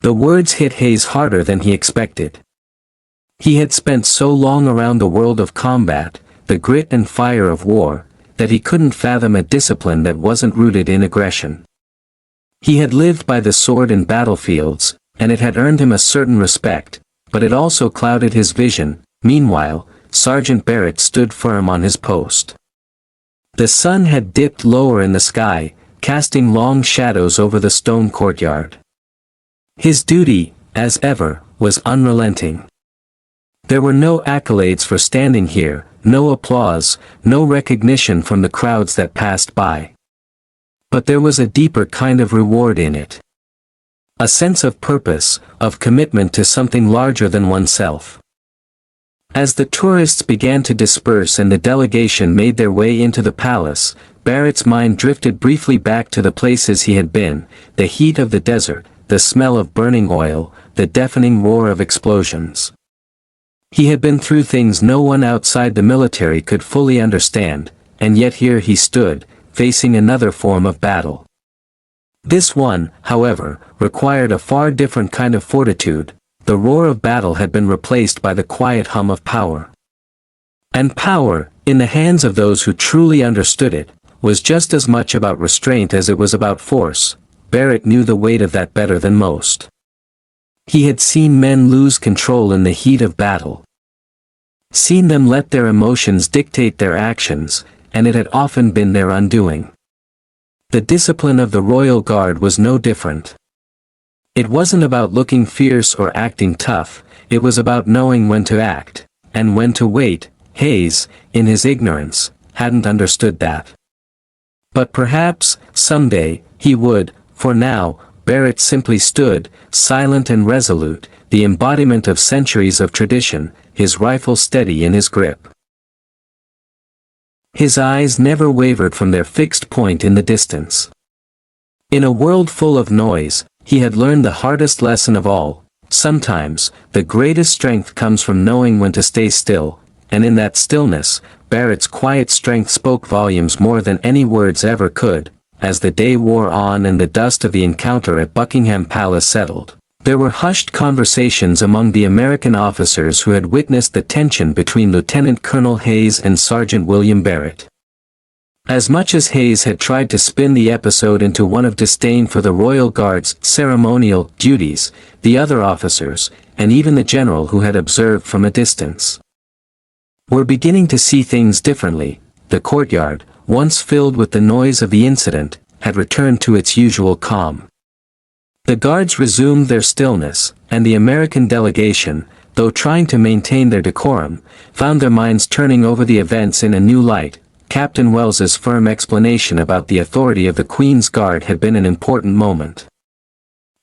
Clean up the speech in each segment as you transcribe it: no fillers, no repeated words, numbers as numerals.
The words hit Hayes harder than he expected. He had spent so long around the world of combat, the grit and fire of war, that he couldn't fathom a discipline that wasn't rooted in aggression. He had lived by the sword in battlefields, and it had earned him a certain respect, but it also clouded his vision. Meanwhile, Sergeant Barrett stood firm on his post. The sun had dipped lower in the sky, casting long shadows over the stone courtyard. His duty, as ever, was unrelenting. There were no accolades for standing here, no applause, no recognition from the crowds that passed by. But there was a deeper kind of reward in it. A sense of purpose, of commitment to something larger than oneself. As the tourists began to disperse and the delegation made their way into the palace, Barrett's mind drifted briefly back to the places he had been, the heat of the desert, the smell of burning oil, the deafening roar of explosions. He had been through things no one outside the military could fully understand, and yet here he stood, facing another form of battle. This one, however, required a far different kind of fortitude. The roar of battle had been replaced by the quiet hum of power. And power, in the hands of those who truly understood it, was just as much about restraint as it was about force. Barrett knew the weight of that better than most. He had seen men lose control in the heat of battle. Seen them let their emotions dictate their actions, and it had often been their undoing. The discipline of the Royal Guard was no different. It wasn't about looking fierce or acting tough, it was about knowing when to act, and when to wait. Hayes, in his ignorance, hadn't understood that. But perhaps, someday, he would. For now, Barrett simply stood, silent and resolute, the embodiment of centuries of tradition, his rifle steady in his grip. His eyes never wavered from their fixed point in the distance. In a world full of noise, he had learned the hardest lesson of all. Sometimes, the greatest strength comes from knowing when to stay still, and in that stillness, Barrett's quiet strength spoke volumes more than any words ever could. As the day wore on and the dust of the encounter at Buckingham Palace settled, there were hushed conversations among the American officers who had witnessed the tension between Lieutenant Colonel Hayes and Sergeant William Barrett. As much as Hayes had tried to spin the episode into one of disdain for the Royal Guard's ceremonial duties, the other officers, and even the general who had observed from a distance, were beginning to see things differently. The courtyard, once filled with the noise of the incident, had returned to its usual calm. The guards resumed their stillness, and the American delegation, though trying to maintain their decorum, found their minds turning over the events in a new light. Captain Wells's firm explanation about the authority of the Queen's Guard had been an important moment.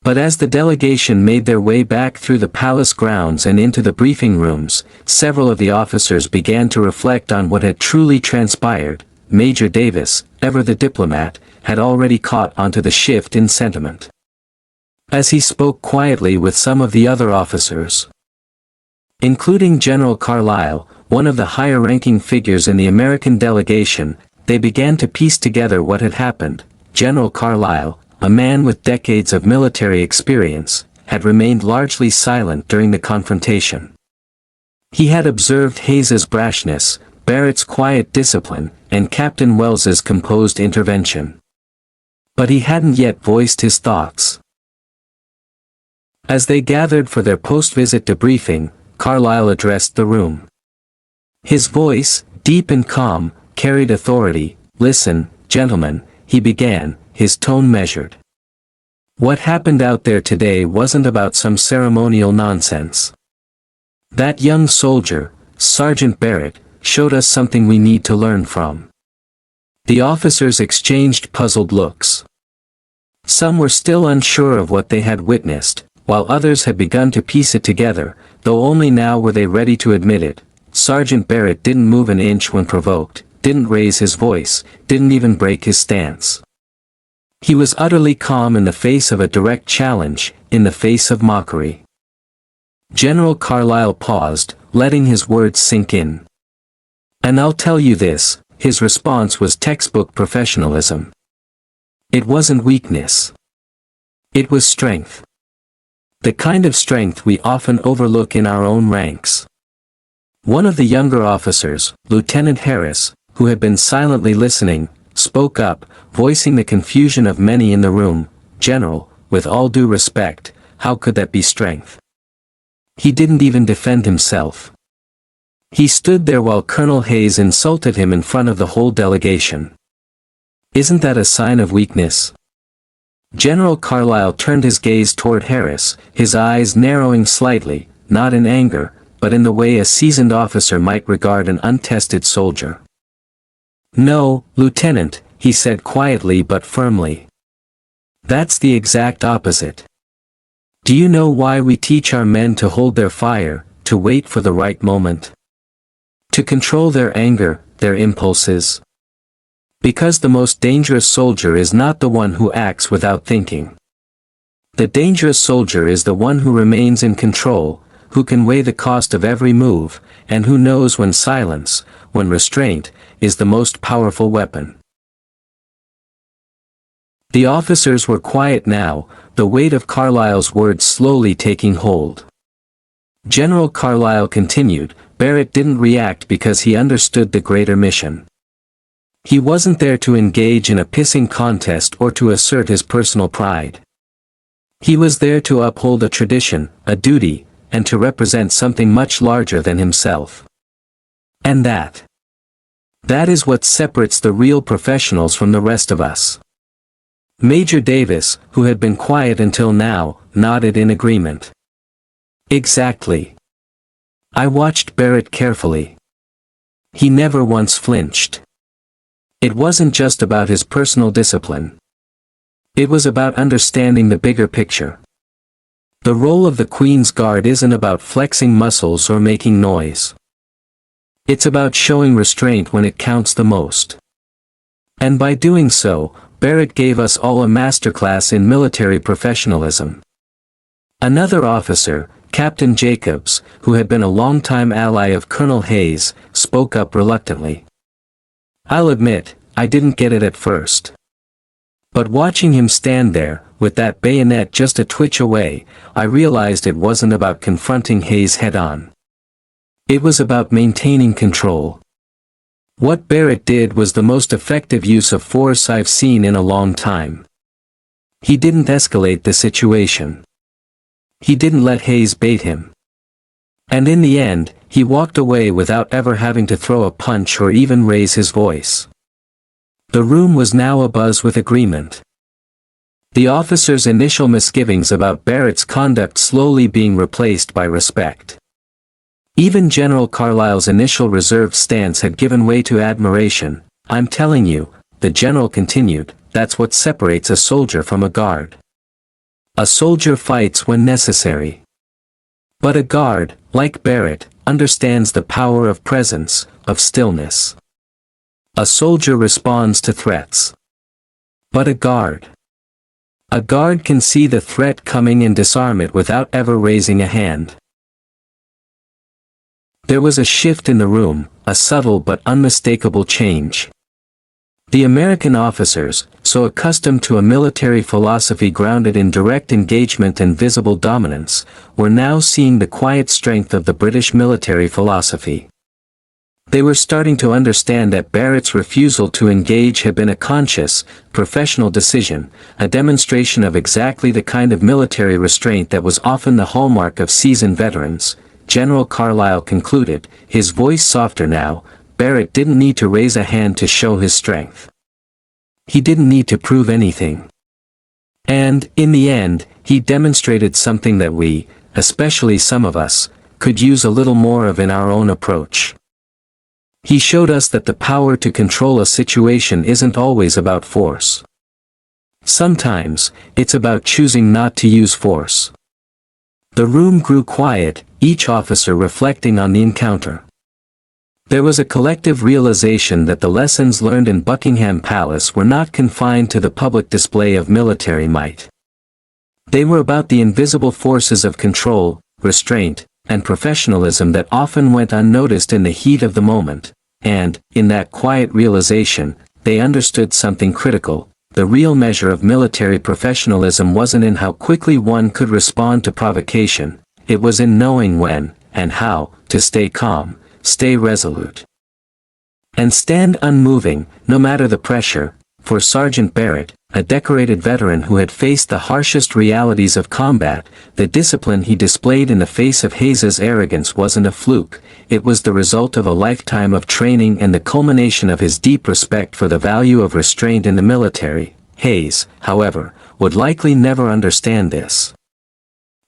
But as the delegation made their way back through the palace grounds and into the briefing rooms, several of the officers began to reflect on what had truly transpired. Major Davis, ever the diplomat, had already caught onto the shift in sentiment. As he spoke quietly with some of the other officers, including General Carlisle, one of the higher-ranking figures in the American delegation, they began to piece together what had happened. General Carlisle, a man with decades of military experience, had remained largely silent during the confrontation. He had observed Hayes's brashness, Barrett's quiet discipline, and Captain Wells's composed intervention. But he hadn't yet voiced his thoughts. As they gathered for their post-visit debriefing, Carlisle addressed the room. His voice, deep and calm, carried authority. "Listen, gentlemen," he began, his tone measured. "What happened out there today wasn't about some ceremonial nonsense. That young soldier, Sergeant Barrett, showed us something we need to learn from." The officers exchanged puzzled looks. Some were still unsure of what they had witnessed, while others had begun to piece it together, though only now were they ready to admit it. Sergeant Barrett didn't move an inch when provoked, didn't raise his voice, didn't even break his stance. He was utterly calm in the face of a direct challenge, in the face of mockery. General Carlisle paused, letting his words sink in. "And I'll tell you this," his response was textbook professionalism. It wasn't weakness. It was strength. The kind of strength we often overlook in our own ranks. One of the younger officers, Lieutenant Harris, who had been silently listening, spoke up, voicing the confusion of many in the room. "General, with all due respect, how could that be strength? He didn't even defend himself. He stood there while Colonel Hayes insulted him in front of the whole delegation. Isn't that a sign of weakness?" General Carlyle turned his gaze toward Harris, his eyes narrowing slightly, not in anger, but in the way a seasoned officer might regard an untested soldier. "No, Lieutenant," he said quietly but firmly. "That's the exact opposite. Do you know why we teach our men to hold their fire, to wait for the right moment? To control their anger, their impulses? Because the most dangerous soldier is not the one who acts without thinking. The dangerous soldier is the one who remains in control, who can weigh the cost of every move, and who knows when silence, when restraint, is the most powerful weapon." The officers were quiet now, the weight of Carlyle's words slowly taking hold. General Carlyle continued, "Barrett didn't react because he understood the greater mission. He wasn't there to engage in a pissing contest or to assert his personal pride. He was there to uphold a tradition, a duty, and to represent something much larger than himself. And that is what separates the real professionals from the rest of us." Major Davis, who had been quiet until now, nodded in agreement. "Exactly. I watched Barrett carefully. He never once flinched. It wasn't just about his personal discipline. It was about understanding the bigger picture. The role of the Queen's Guard isn't about flexing muscles or making noise. It's about showing restraint when it counts the most. And by doing so, Barrett gave us all a masterclass in military professionalism." Another officer, Captain Jacobs, who had been a longtime ally of Colonel Hayes, spoke up reluctantly. "I'll admit, I didn't get it at first. But watching him stand there, with that bayonet just a twitch away, I realized it wasn't about confronting Hayes head-on. It was about maintaining control. What Barrett did was the most effective use of force I've seen in a long time. He didn't escalate the situation. He didn't let Hayes bait him. And in the end, he walked away without ever having to throw a punch or even raise his voice." The room was now abuzz with agreement. The officers' initial misgivings about Barrett's conduct slowly being replaced by respect. Even General Carlyle's initial reserved stance had given way to admiration. "I'm telling you," the general continued, "that's what separates a soldier from a guard. A soldier fights when necessary. But a guard, like Barrett, understands the power of presence, of stillness. A soldier responds to threats. But a guard can see the threat coming and disarm it without ever raising a hand." There was a shift in the room, a subtle but unmistakable change. The American officers, so accustomed to a military philosophy grounded in direct engagement and visible dominance, were now seeing the quiet strength of the British military philosophy. They were starting to understand that Barrett's refusal to engage had been a conscious, professional decision, a demonstration of exactly the kind of military restraint that was often the hallmark of seasoned veterans. General Carlyle concluded, his voice softer now. Barrett didn't need to raise a hand to show his strength. He didn't need to prove anything. And, in the end, he demonstrated something that we, especially some of us, could use a little more of in our own approach. He showed us that the power to control a situation isn't always about force. Sometimes, it's about choosing not to use force. The room grew quiet, each officer reflecting on the encounter. There was a collective realization that the lessons learned in Buckingham Palace were not confined to the public display of military might. They were about the invisible forces of control, restraint, and professionalism that often went unnoticed in the heat of the moment, and, in that quiet realization, they understood something critical. the real measure of military professionalism wasn't in how quickly one could respond to provocation, it was in knowing when, and how, to stay calm, stay resolute, and stand unmoving, no matter the pressure. For Sergeant Barrett, a decorated veteran who had faced the harshest realities of combat, the discipline he displayed in the face of Hayes's arrogance wasn't a fluke, it was the result of a lifetime of training and the culmination of his deep respect for the value of restraint in the military. Hayes, however, would likely never understand this.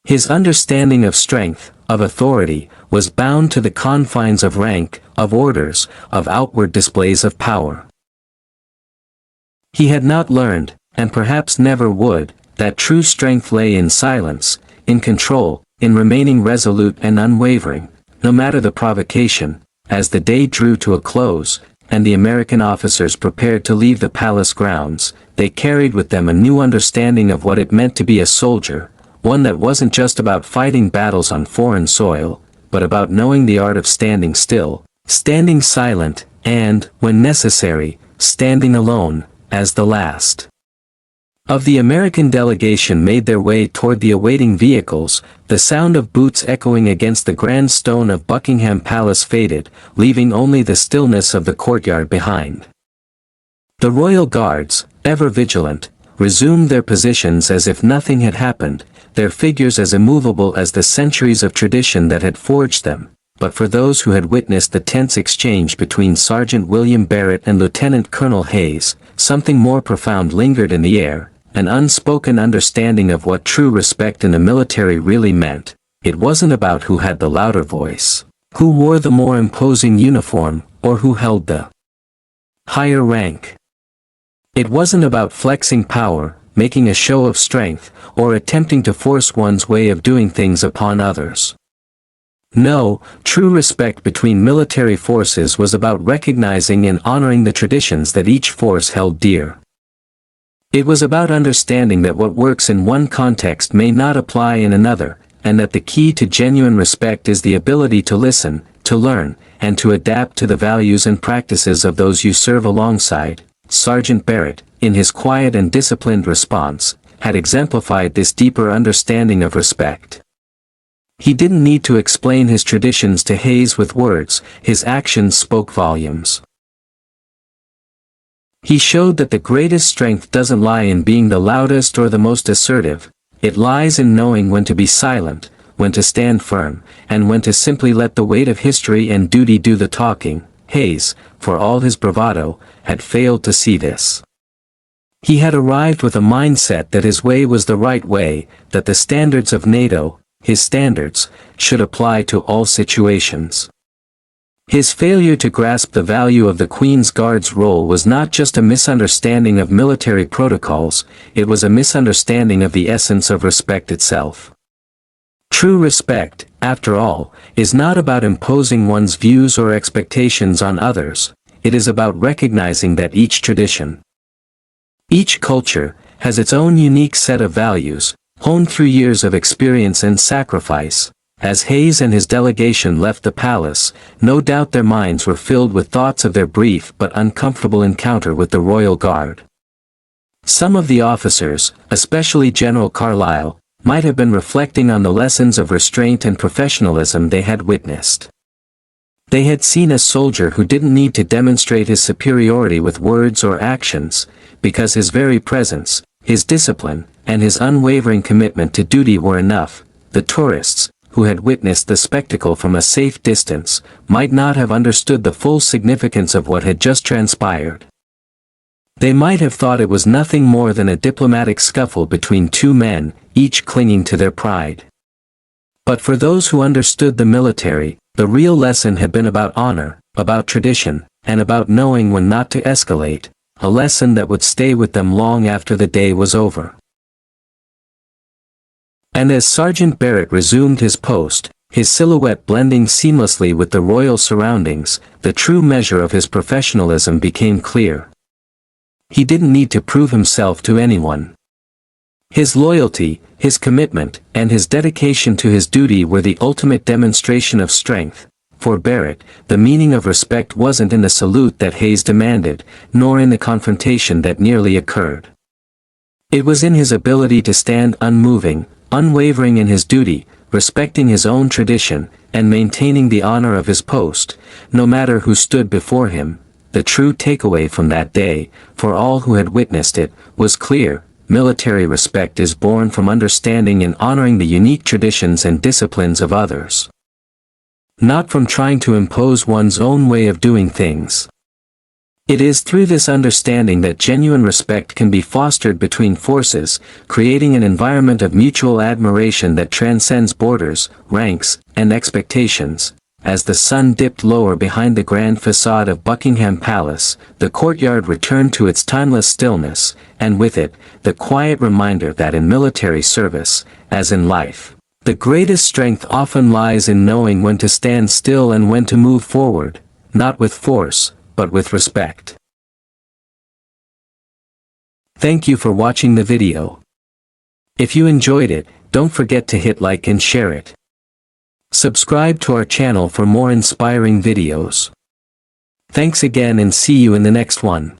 His understanding of strength, of authority, was bound to the confines of rank, of orders, of outward displays of power. He had not learned, and perhaps never would, that true strength lay in silence, in control, in remaining resolute and unwavering, no matter the provocation. As the day drew to a close, and the American officers prepared to leave the palace grounds, they carried with them a new understanding of what it meant to be a soldier, one that wasn't just about fighting battles on foreign soil, but about knowing the art of standing still, standing silent, and, when necessary, standing alone, as the last of the American delegation made their way toward the awaiting vehicles. The sound of boots echoing against the grand stone of Buckingham Palace faded, leaving only the stillness of the courtyard behind. The royal guards, ever vigilant, resumed their positions as if nothing had happened, their figures as immovable as the centuries of tradition that had forged them. But for those who had witnessed the tense exchange between Sergeant William Barrett and Lieutenant Colonel Hayes, something more profound lingered in the air, an unspoken understanding of what true respect in the military really meant. It wasn't about who had the louder voice, who wore the more imposing uniform, or who held the higher rank. It wasn't about flexing power, making a show of strength, or attempting to force one's way of doing things upon others. No, true respect between military forces was about recognizing and honoring the traditions that each force held dear. It was about understanding that what works in one context may not apply in another, and that the key to genuine respect is the ability to listen, to learn, and to adapt to the values and practices of those you serve alongside. Sergeant Barrett, in his quiet and disciplined response, had exemplified this deeper understanding of respect. He didn't need to explain his traditions to Hayes with words, his actions spoke volumes. He showed that the greatest strength doesn't lie in being the loudest or the most assertive, it lies in knowing when to be silent, when to stand firm, and when to simply let the weight of history and duty do the talking. Hayes, for all his bravado, had failed to see this. He had arrived with a mindset that his way was the right way, that the standards of NATO, his standards, should apply to all situations. His failure to grasp the value of the Queen's Guard's role was not just a misunderstanding of military protocols, it was a misunderstanding of the essence of respect itself. True respect, after all, is not about imposing one's views or expectations on others, it is about recognizing that each tradition, each culture, has its own unique set of values, honed through years of experience and sacrifice. As Hayes and his delegation left the palace, no doubt their minds were filled with thoughts of their brief but uncomfortable encounter with the Royal Guard. Some of the officers, especially General Carlisle, might have been reflecting on the lessons of restraint and professionalism they had witnessed. They had seen a soldier who didn't need to demonstrate his superiority with words or actions, because his very presence, his discipline, and his unwavering commitment to duty were enough. The tourists, who had witnessed the spectacle from a safe distance, might not have understood the full significance of what had just transpired. They might have thought it was nothing more than a diplomatic scuffle between two men, each clinging to their pride. But for those who understood the military, the real lesson had been about honor, about tradition, and about knowing when not to escalate, a lesson that would stay with them long after the day was over. And as Sergeant Barrett resumed his post, his silhouette blending seamlessly with the royal surroundings, the true measure of his professionalism became clear. He didn't need to prove himself to anyone. His loyalty, his commitment, and his dedication to his duty were the ultimate demonstration of strength. For Barrett, the meaning of respect wasn't in the salute that Hayes demanded, nor in the confrontation that nearly occurred. It was in his ability to stand unmoving, unwavering in his duty, respecting his own tradition, and maintaining the honor of his post, no matter who stood before him. The true takeaway from that day, for all who had witnessed it, was clear. Military respect is born from understanding and honoring the unique traditions and disciplines of others, not from trying to impose one's own way of doing things. It is through this understanding that genuine respect can be fostered between forces, creating an environment of mutual admiration that transcends borders, ranks, and expectations. As the sun dipped lower behind the grand facade of Buckingham Palace, the courtyard returned to its timeless stillness, and with it, the quiet reminder that in military service, as in life, the greatest strength often lies in knowing when to stand still and when to move forward, not with force, but with respect. Thank you for watching the video. If you enjoyed it, don't forget to hit like and share it. Subscribe to our channel for more inspiring videos. Thanks again and see you in the next one.